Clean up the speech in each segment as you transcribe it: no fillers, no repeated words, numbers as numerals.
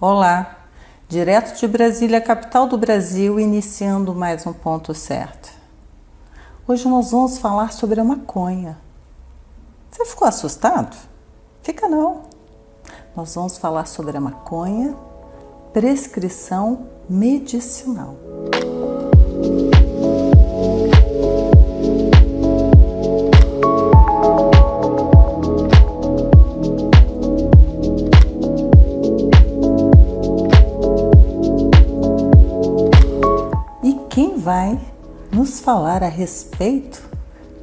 Olá, direto de Brasília, capital do Brasil, iniciando mais um Ponto Certo. Hoje nós vamos falar sobre a maconha. Você ficou assustado? Fica não. Nós vamos falar sobre a maconha, prescrição medicinal. Quem vai nos falar a respeito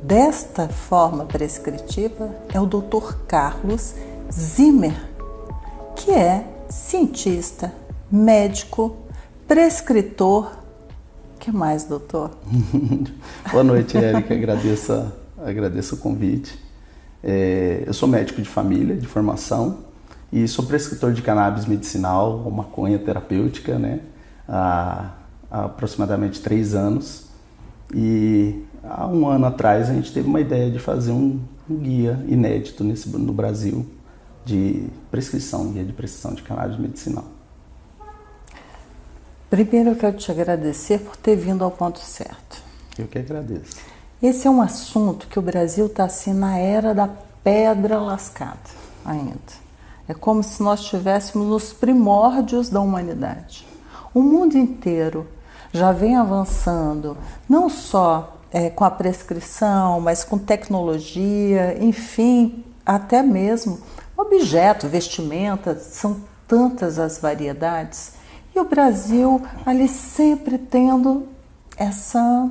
desta forma prescritiva é o Dr. Carlos Zimmer, que é cientista, médico, prescritor. O que mais, doutor? Boa noite, Érica. Agradeço o convite. Eu sou médico de família, de formação, e sou prescritor de cannabis medicinal ou maconha terapêutica, né? Há aproximadamente 3 anos, e há um ano atrás a gente teve uma ideia de fazer um guia inédito no Brasil de prescrição, guia de prescrição de cannabis medicinal. Primeiro eu quero te agradecer por ter vindo ao Ponto Certo. Eu que agradeço. Esse é um assunto que o Brasil está assim na era da pedra lascada ainda. É como se nós estivéssemos nos primórdios da humanidade. O mundo inteiro já vem avançando, não só com a prescrição, mas com tecnologia, enfim, até mesmo objeto, vestimenta, são tantas as variedades. E o Brasil ali sempre tendo essa,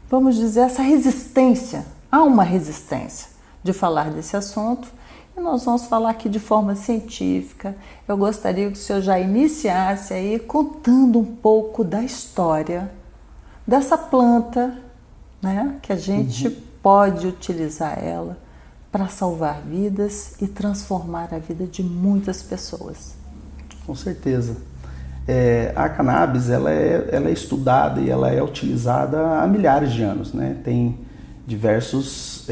vamos dizer, essa resistência, há uma resistência de falar desse assunto. E nós vamos falar aqui de forma científica. Eu gostaria que o senhor já iniciasse aí contando um pouco da história dessa planta, né? Que a gente pode utilizar ela para salvar vidas e transformar a vida de muitas pessoas. Com certeza. A cannabis ela é estudada e ela é utilizada há milhares de anos, né? Tem diversos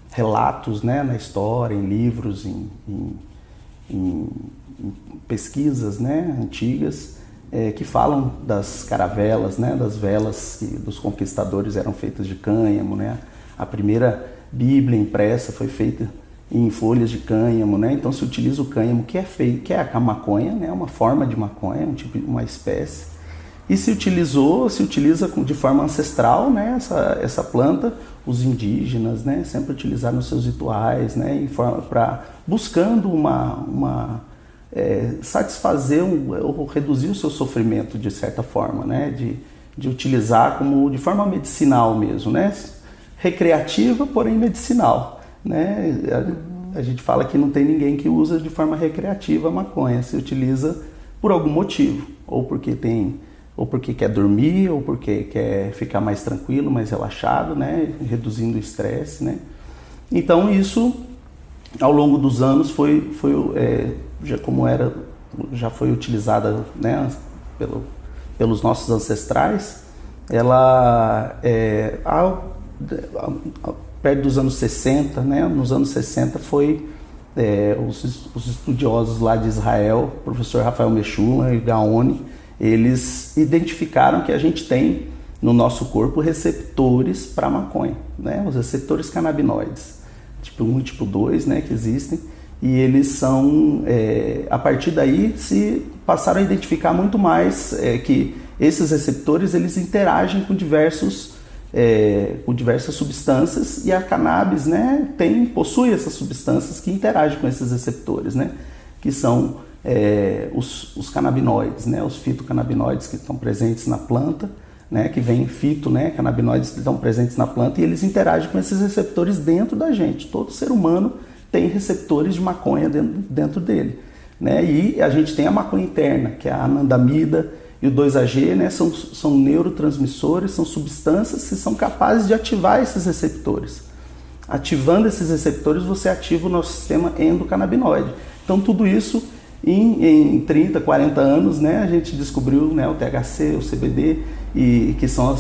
relatos, né, na história, em livros, em pesquisas, né, antigas, que falam das caravelas, né, das velas que dos conquistadores eram feitas de cânhamo, né? A primeira Bíblia impressa foi feita em folhas de cânhamo, né? Então se utiliza o cânhamo que é a maconha, né, uma forma de maconha, um tipo, uma espécie. E se utiliza de forma ancestral, né, essa planta. Os indígenas, né, sempre utilizaram nos seus rituais, né, buscando satisfazer ou reduzir o seu sofrimento de certa forma, né, de utilizar de forma medicinal mesmo, né, recreativa, porém medicinal, né. A gente fala que não tem ninguém que usa de forma recreativa a maconha, se utiliza por algum motivo, ou porque quer dormir, ou porque quer ficar mais tranquilo, mais relaxado, né? Reduzindo o estresse, né? Então isso, ao longo dos anos, já foi utilizada, né, pelos nossos ancestrais. Ela, perto dos anos 60, né? Nos anos 60 foi os estudiosos lá de Israel, o professor Rafael Mechoulam e Gaoni, eles identificaram que a gente tem no nosso corpo receptores para maconha, né? Os receptores canabinoides, tipo 1 e tipo 2, né, que existem, e eles são, a partir daí, se passaram a identificar muito mais que esses receptores eles interagem com diversas substâncias, e a cannabis, né, possui essas substâncias que interagem com esses receptores, né, que são os canabinoides, né, os fitocannabinoides que estão presentes na planta, né, que vem fito, né, canabinoides que estão presentes na planta, e eles interagem com esses receptores dentro da gente. Todo ser humano tem receptores de maconha dentro dele, né, e a gente tem a maconha interna, que é a anandamida e o 2-AG, né, são neurotransmissores, são substâncias que são capazes de ativar esses receptores. Ativando esses receptores, você ativa o nosso sistema endocannabinoide. Então tudo isso em 30, 40 anos, né, a gente descobriu, né, o THC, o CBD, e que são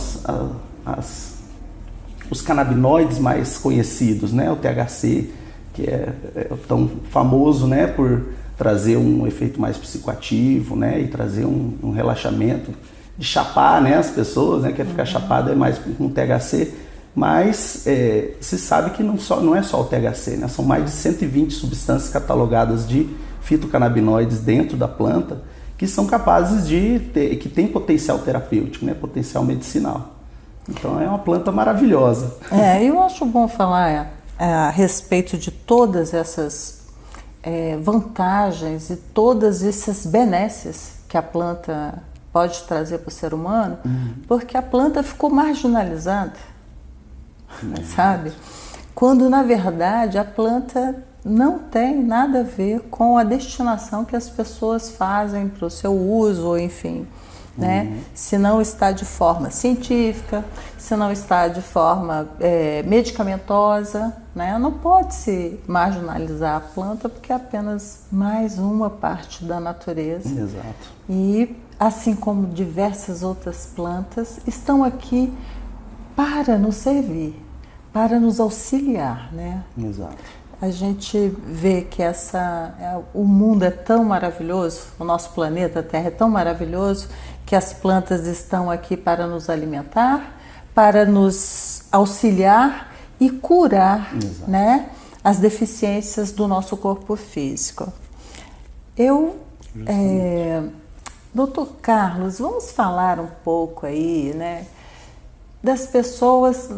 os canabinoides mais conhecidos, né, o THC, que é tão famoso, né, por trazer um efeito mais psicoativo, né? E trazer um relaxamento, de chapar, né, as pessoas, né? Quer ficar chapado é mais com THC, mas se sabe que não é só o THC, né? São mais de 120 substâncias catalogadas de fitocannabinoides dentro da planta que são capazes que tem potencial terapêutico, né? Potencial medicinal. Então é uma planta maravilhosa. Eu acho bom falar a respeito de todas essas vantagens e todas essas benesses que a planta pode trazer para o ser humano, porque a planta ficou marginalizada, sabe? Quando na verdade a planta não tem nada a ver com a destinação que as pessoas fazem para o seu uso, ou enfim, né? Se não está de forma científica, se não está de forma medicamentosa, né? Não pode se marginalizar a planta porque é apenas mais uma parte da natureza. Exato. E assim como diversas outras plantas estão aqui para nos servir, para nos auxiliar, né? Exato. A gente vê que o mundo é tão maravilhoso, o nosso planeta Terra é tão maravilhoso, que as plantas estão aqui para nos alimentar, para nos auxiliar e curar, né, as deficiências do nosso corpo físico. Doutor Carlos, vamos falar um pouco aí, né, das pessoas,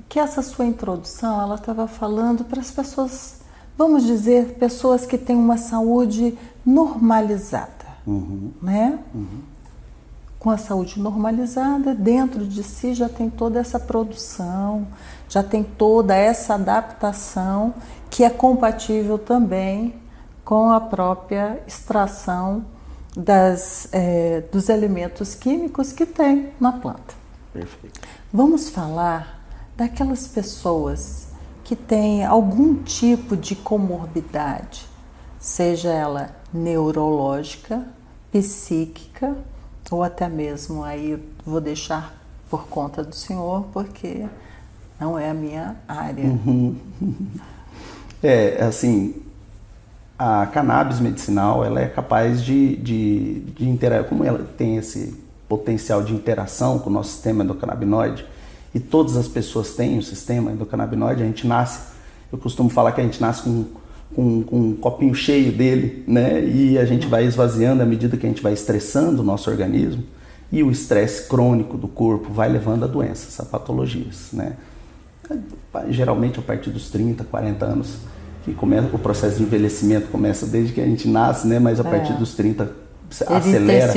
que essa sua introdução, ela estava falando para as pessoas, vamos dizer, pessoas que têm uma saúde normalizada, né? Com a saúde normalizada, dentro de si já tem toda essa produção, já tem toda essa adaptação que é compatível também com a própria extração dos elementos químicos que tem na planta. Perfeito. Vamos falar daquelas pessoas que têm algum tipo de comorbidade, seja ela neurológica, psíquica, ou até mesmo, aí vou deixar por conta do senhor, porque não é a minha área. Assim, a cannabis medicinal, ela é capaz de interagir, como ela tem esse potencial de interação com o nosso sistema endocannabinoide, e todas as pessoas têm o sistema endocannabinoide, a gente nasce, eu costumo falar que a gente nasce com um copinho cheio dele, né? E a gente vai esvaziando à medida que a gente vai estressando o nosso organismo, e o estresse crônico do corpo vai levando a doenças, a patologias, né? Geralmente a partir dos 30, 40 anos, que começa, o processo de envelhecimento começa desde que a gente nasce, né? Mas a partir dos 30 acelera,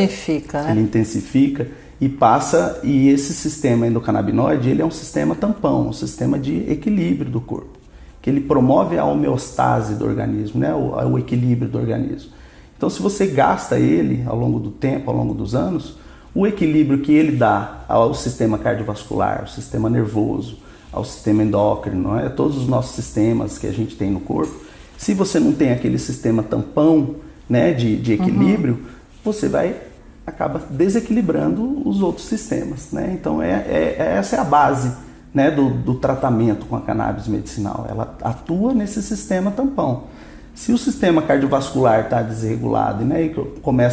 ele intensifica e passa, e esse sistema endocannabinoide, ele é um sistema tampão, um sistema de equilíbrio do corpo, que ele promove a homeostase do organismo, né? o equilíbrio do organismo. Então, se você gasta ele ao longo do tempo, ao longo dos anos, o equilíbrio que ele dá ao sistema cardiovascular, ao sistema nervoso, ao sistema endócrino, né? Todos os nossos sistemas que a gente tem no corpo, se você não tem aquele sistema tampão, né, de equilíbrio, você acaba desequilibrando os outros sistemas, né? Então essa é a base, né, do tratamento com a cannabis medicinal. Ela atua nesse sistema tampão. Se o sistema cardiovascular está desregulado, né, e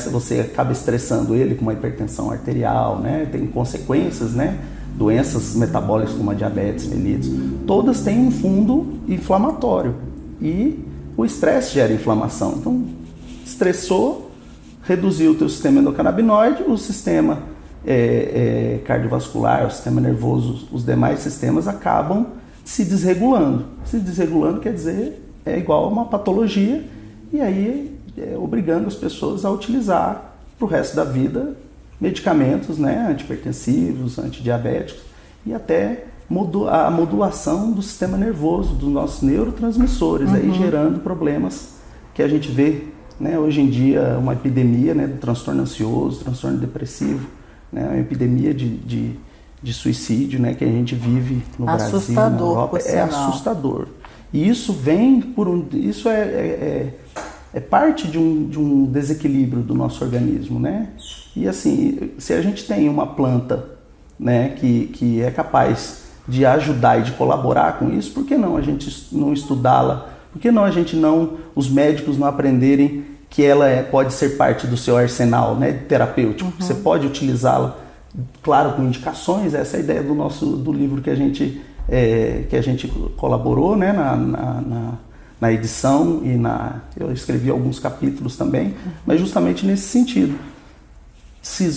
você acaba estressando ele com uma hipertensão arterial, né, tem consequências, né, doenças metabólicas como a diabetes mellitus, todas têm um fundo inflamatório, e o estresse gera inflamação. Então, estressou, reduziu o teu sistema endocannabinoide, o sistema cardiovascular, o sistema nervoso, os demais sistemas acabam se desregulando. Se desregulando quer dizer, é igual a uma patologia, e aí obrigando as pessoas a utilizar para o resto da vida medicamentos, né, antihipertensivos, antidiabéticos, e até a modulação do sistema nervoso, dos nossos neurotransmissores, aí gerando problemas que a gente vê, né, hoje em dia, uma epidemia, né, do transtorno ansioso, transtorno depressivo, né, uma epidemia de suicídio, né, que a gente vive no Brasil, na Europa. É assustador. E isso vem isso é parte de um desequilíbrio do nosso organismo, né? E assim, se a gente tem uma planta, né, que é capaz de ajudar e de colaborar com isso, por que não a gente não estudá-la? Por que não os médicos não aprenderem que ela pode ser parte do seu arsenal, né, terapêutico. Você pode utilizá-la, claro, com indicações. Essa é a ideia do livro que a gente colaborou, né, na edição eu escrevi alguns capítulos também, mas justamente nesse sentido.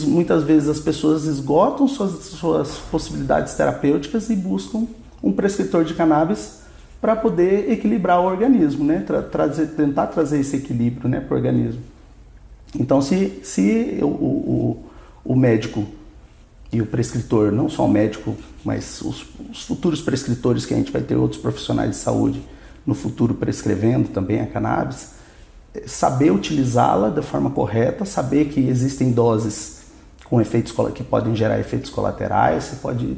Muitas vezes as pessoas esgotam suas possibilidades terapêuticas e buscam um prescritor de cannabis para poder equilibrar o organismo, né? Tentar trazer esse equilíbrio, né, para o organismo. Então, se o médico e o prescritor, não só o médico, mas os futuros prescritores, que a gente vai ter outros profissionais de saúde no futuro prescrevendo também a cannabis, saber utilizá-la da forma correta, saber que existem doses com efeitos que podem gerar efeitos colaterais.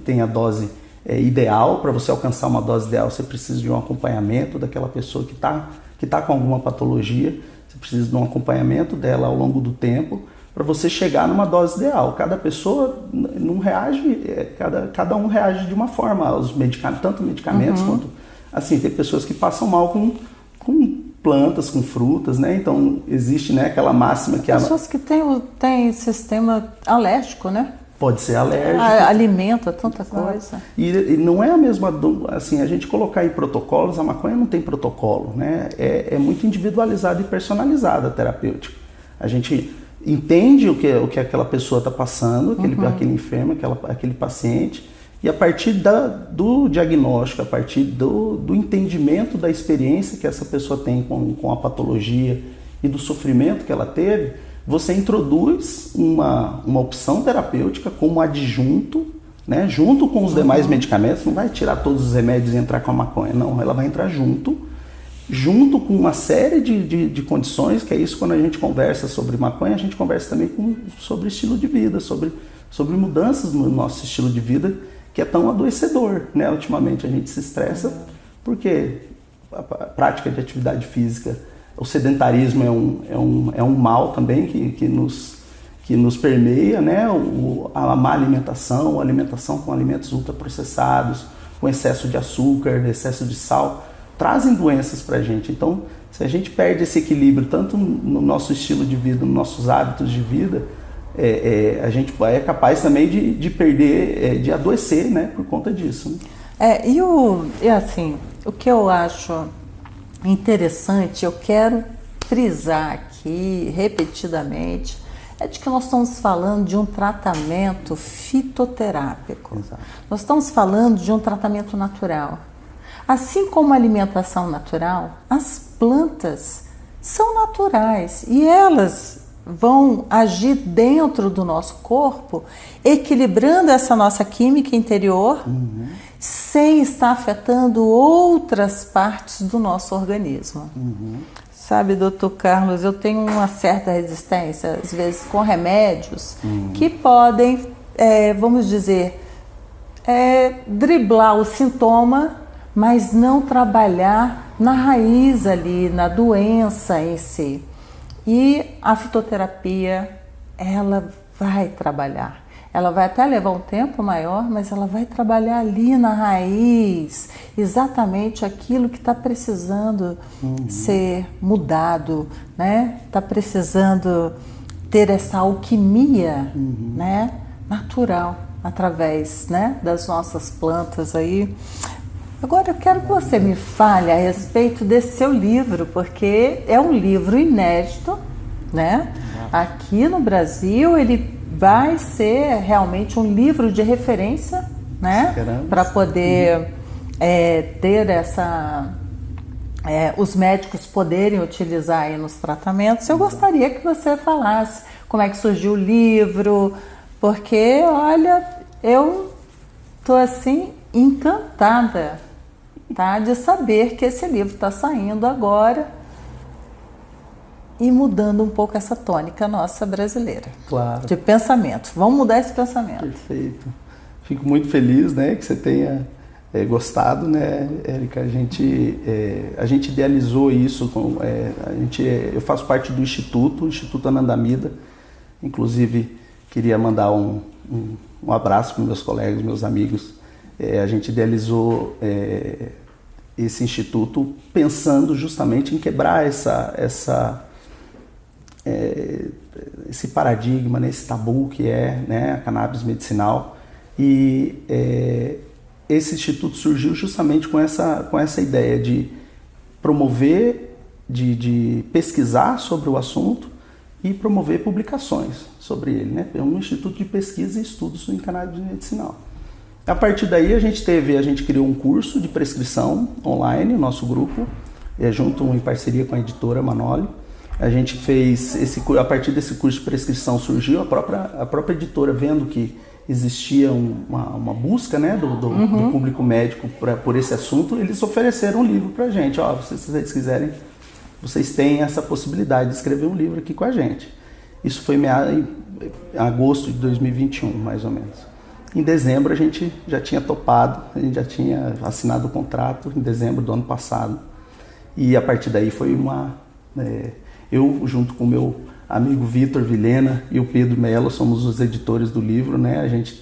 Tem a dose ideal. Para você alcançar uma dose ideal, você precisa de um acompanhamento daquela pessoa que tá com alguma patologia. Você precisa de um acompanhamento dela ao longo do tempo para você chegar numa dose ideal. Cada pessoa não reage, cada um reage de uma forma aos medicamentos, tanto medicamentos quanto assim. Tem pessoas que passam mal com plantas, com frutas, né? Então existe, né, aquela máxima que pessoas que têm sistema alérgico, né? Pode ser alérgico. Alimenta tanta coisa. E não é a mesma, assim, a gente colocar em protocolos. A maconha não tem protocolo, né? É muito individualizada e personalizada a terapêutica. A gente entende o que aquela pessoa está passando, aquele enfermo, aquele paciente, e a partir do diagnóstico, a partir do entendimento da experiência que essa pessoa tem com a patologia e do sofrimento que ela teve, você introduz uma opção terapêutica como adjunto, né, junto com os demais medicamentos. Não vai tirar todos os remédios e entrar com a maconha, não. Ela vai entrar junto com uma série de condições, que é isso. Quando a gente conversa sobre maconha, a gente conversa também sobre estilo de vida, sobre mudanças no nosso estilo de vida, que é tão adoecedor, né? Ultimamente a gente se estressa porque a prática de atividade física, o sedentarismo é um mal também que nos permeia, né? A má alimentação, a alimentação com alimentos ultraprocessados, com excesso de açúcar, excesso de sal, trazem doenças para a gente. Então, se a gente perde esse equilíbrio, tanto no nosso estilo de vida, nos nossos hábitos de vida, a gente é capaz também de perder, de adoecer, né, por conta disso. Né? Assim, o que eu acho interessante, eu quero frisar aqui repetidamente, é de que nós estamos falando de um tratamento fitoterápico. Exato. Nós estamos falando de um tratamento natural. Assim como a alimentação natural, as plantas são naturais e elas vão agir dentro do nosso corpo, equilibrando essa nossa química interior, sem estar afetando outras partes do nosso organismo. Sabe, doutor Carlos, eu tenho uma certa resistência, às vezes, com remédios que podem, vamos dizer, driblar o sintoma, mas não trabalhar na raiz ali, na doença em si. E a fitoterapia, ela vai trabalhar. Ela vai até levar um tempo maior, mas ela vai trabalhar ali na raiz, exatamente aquilo que está precisando ser mudado, né? Está precisando ter essa alquimia, né, natural, através, né, das nossas plantas aí. Agora eu quero que você me fale a respeito desse seu livro, porque é um livro inédito, né? Aqui no Brasil ele vai ser realmente um livro de referência, né? Para poder ter os médicos poderem utilizar aí nos tratamentos. Eu gostaria que você falasse como é que surgiu o livro, porque, olha, eu tô assim encantada, tá, de saber que esse livro está saindo agora e mudando um pouco essa tônica nossa brasileira. Claro. De pensamento. Vamos mudar esse pensamento. Perfeito. Fico muito feliz, né, que você tenha gostado, né, Érica? A gente idealizou isso. Eu faço parte do Instituto Anandamida. Inclusive, queria mandar um abraço para meus colegas, meus amigos. A gente idealizou esse instituto pensando justamente em quebrar esse paradigma, né, esse tabu que é, né, a cannabis medicinal. E esse instituto surgiu justamente com essa ideia de promover, de pesquisar sobre o assunto e promover publicações sobre ele, né? É um instituto de pesquisa e estudos em cannabis medicinal. A partir daí a gente criou um curso de prescrição online, o nosso grupo, junto em parceria com a editora Manoli. A gente fez a partir desse curso de prescrição surgiu a própria editora, vendo que existia uma busca, né, do público médico por esse assunto. Eles ofereceram um livro para a gente. Se vocês quiserem, vocês têm essa possibilidade de escrever um livro aqui com a gente. Isso foi em agosto de 2021, mais ou menos. Em dezembro a gente já tinha topado, a gente já tinha assinado o contrato em dezembro do ano passado. E a partir daí foi eu, junto com o meu amigo Vitor Vilhena e o Pedro Melo, somos os editores do livro, né? A gente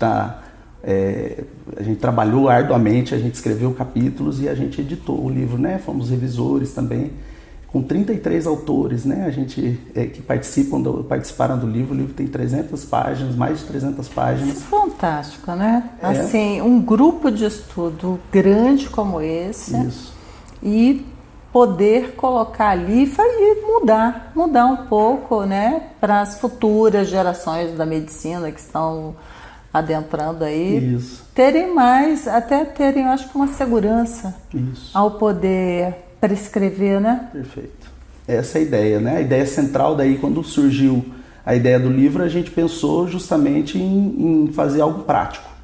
trabalhou arduamente, a gente escreveu capítulos e a gente editou o livro, né? Fomos revisores também, com 33 autores, né? Que participaram do livro. O livro tem 300 páginas, mais de 300 páginas. Isso é fantástico, né? Assim, um grupo de estudo grande como esse. Isso. E poder colocar ali e mudar um pouco, né, para as futuras gerações da medicina que estão adentrando aí. Isso. Terem, eu acho que uma segurança. Isso. Ao poder prescrever, né? Perfeito. Essa é a ideia, né? A ideia central daí, quando surgiu a ideia do livro, a gente pensou justamente em fazer algo prático.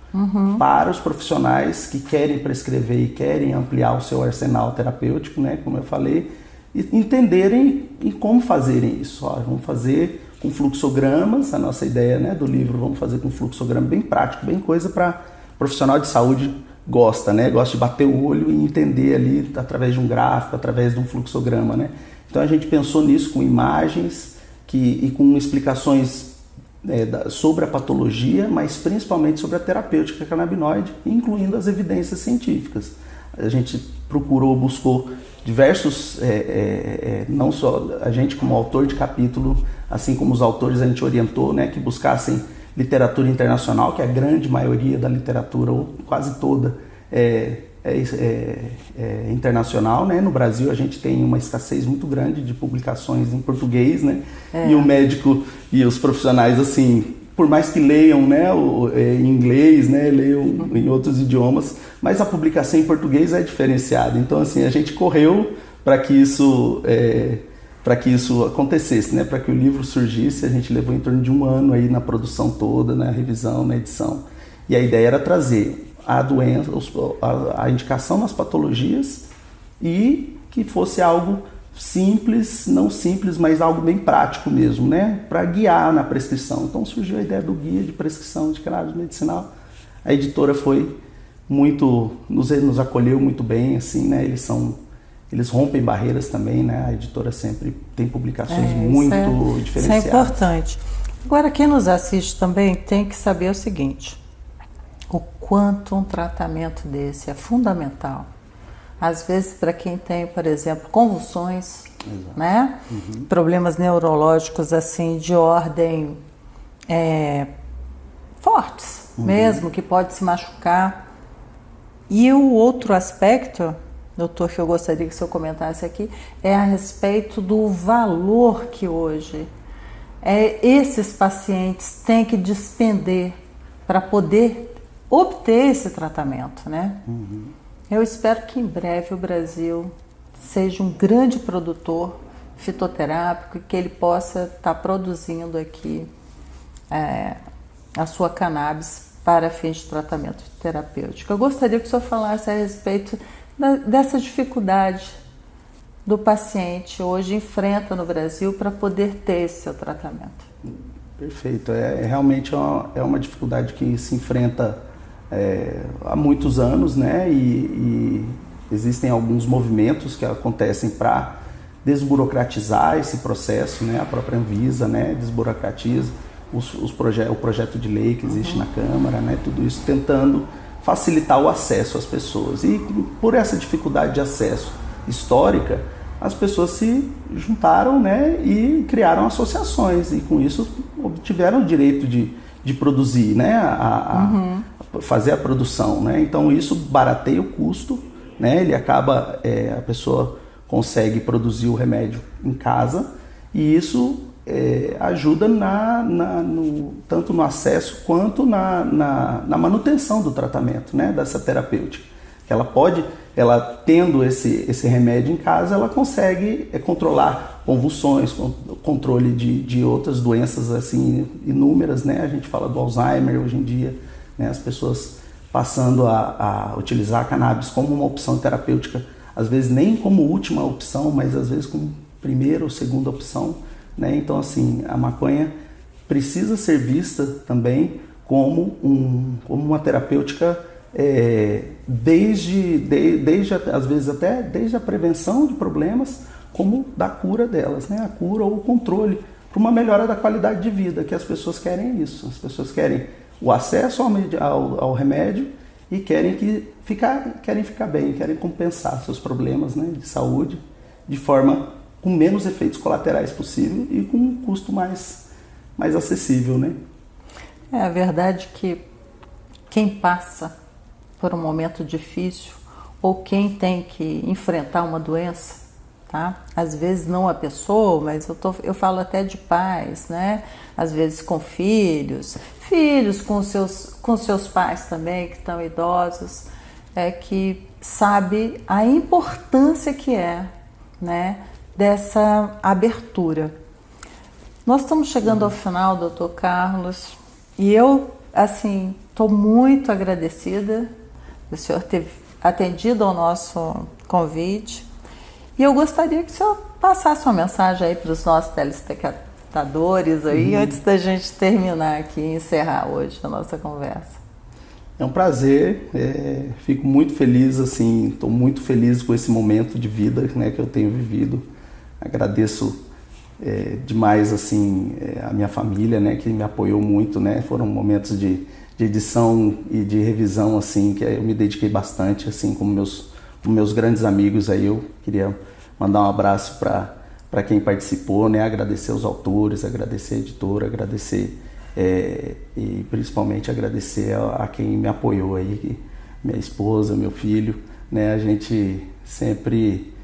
Para os profissionais que querem prescrever e querem ampliar o seu arsenal terapêutico, né, como eu falei, e entenderem como fazerem isso. Vamos fazer com fluxogramas, a nossa ideia, né, do livro, vamos fazer com fluxograma bem prático, bem coisa para profissional de saúde gosta, né, gosta de bater o olho e entender ali através de um gráfico, através de um fluxograma, né. Então a gente pensou nisso com imagens e com explicações sobre a patologia, mas principalmente sobre a terapêutica canabinoide, incluindo as evidências científicas. A gente buscou diversos, não só a gente como autor de capítulo, assim como os autores a gente orientou, né, que buscassem literatura internacional, que a grande maioria da literatura, ou quase toda, internacional, né? No Brasil a gente tem uma escassez muito grande de publicações em português, né? E o médico e os profissionais, assim, por mais que leiam, né, em inglês, né, leiam em outros idiomas, mas a publicação em português é diferenciada. Então, assim, a gente correu para que isso acontecesse, né? Para que o livro surgisse. A gente levou em torno de um ano aí na produção toda, na revisão, na edição. E a ideia era trazer a doença, a indicação nas patologias e que fosse algo simples, não simples, mas algo bem prático mesmo, né? Para guiar na prescrição. Então surgiu a ideia do guia de prescrição de cannabis medicinal. A editora nos acolheu muito bem, assim, né? Eles rompem barreiras também, né? A editora sempre tem publicações muito diferenciadas. Isso é importante. Agora, quem nos assiste também tem que saber o seguinte: o quanto um tratamento desse é fundamental. Às vezes, para quem tem, por exemplo, convulsões, né? Problemas neurológicos assim de ordem fortes, mesmo, que pode se machucar. E o outro aspecto, doutor, que eu gostaria que o senhor comentasse aqui, é a respeito do valor que hoje esses pacientes têm que despender para poder obter esse tratamento, né? Eu espero que em breve o Brasil seja um grande produtor fitoterápico e que ele possa estar produzindo aqui a sua cannabis para fins de tratamento terapêutico. Eu gostaria que o senhor falasse a respeito dessa dificuldade do paciente hoje enfrenta no Brasil para poder ter esse seu tratamento. Perfeito. Realmente é uma dificuldade que se enfrenta há muitos anos, né? E existem alguns movimentos que acontecem para desburocratizar esse processo, né? A própria Anvisa, né, desburocratiza o projeto de lei que existe na Câmara, né? Tudo isso tentando facilitar o acesso às pessoas. E por essa dificuldade de acesso histórica, as pessoas se juntaram, né, e criaram associações, e com isso obtiveram o direito de produzir, né, fazer a produção, né? Então isso barateia o custo, né? Ele acaba, a pessoa consegue produzir o remédio em casa, e isso ajuda tanto no acesso quanto na manutenção do tratamento, né, dessa terapêutica. Ela tendo esse remédio em casa, ela consegue controlar convulsões, controle de outras doenças assim inúmeras, né? A gente fala do Alzheimer hoje em dia, né? As pessoas passando a utilizar a cannabis como uma opção terapêutica, às vezes nem como última opção, mas às vezes como primeira ou segunda opção, né? Então assim, a maconha precisa ser vista também como uma terapêutica, desde às vezes até desde a prevenção de problemas, como da cura delas, né? A cura ou o controle para uma melhora da qualidade de vida, que as pessoas querem isso. As pessoas querem o acesso ao remédio e querem ficar bem, querem compensar seus problemas, né, de saúde de forma com menos efeitos colaterais possível e com um custo mais acessível, né? É a verdade que quem passa por um momento difícil ou quem tem que enfrentar uma doença, tá? Às vezes não a pessoa, mas eu falo até de pais, né? Às vezes com filhos com seus pais também que estão idosos, que sabe a importância que é, né, dessa abertura. Nós estamos chegando ao final, Dr. Carlos, e eu, assim, estou muito agradecida do senhor ter atendido ao nosso convite, e eu gostaria que o senhor passasse uma mensagem aí para os nossos telespectadores aí, antes da gente terminar aqui e encerrar hoje a nossa conversa. É um prazer, fico muito feliz, assim, estou muito feliz com esse momento de vida, né, que eu tenho vivido. Agradeço demais, assim, a minha família, né, que me apoiou muito, né, foram momentos de edição e de revisão, assim, que eu me dediquei bastante, assim, com meus grandes amigos aí. Eu queria mandar um abraço para quem participou, né, agradecer os autores, agradecer a editora, agradecer e principalmente agradecer a quem me apoiou aí, minha esposa, meu filho, né, a gente sempre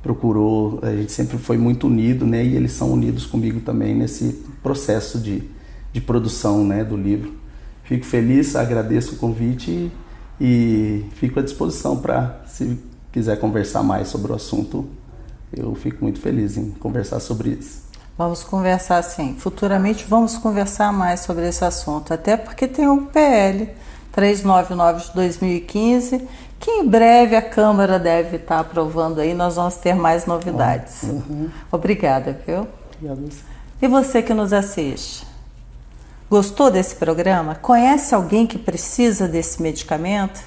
procurou, a gente sempre foi muito unido, né, e eles são unidos comigo também nesse processo de produção, né, do livro. Fico feliz, agradeço o convite e fico à disposição para, se quiser conversar mais sobre o assunto, eu fico muito feliz em conversar sobre isso. Vamos conversar sim. Futuramente vamos conversar mais sobre esse assunto, até porque tem o PL 399 de 2015, que em breve a Câmara deve estar aprovando aí, nós vamos ter mais novidades. Obrigada, viu? Obrigado a você. E você que nos assiste? Gostou desse programa? Conhece alguém que precisa desse medicamento?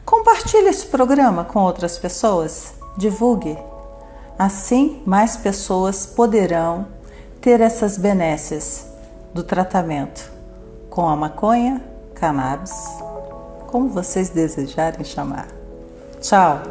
Compartilhe esse programa com outras pessoas. Divulgue. Assim, mais pessoas poderão ter essas benesses do tratamento com a maconha, cannabis, como vocês desejarem chamar. Tchau!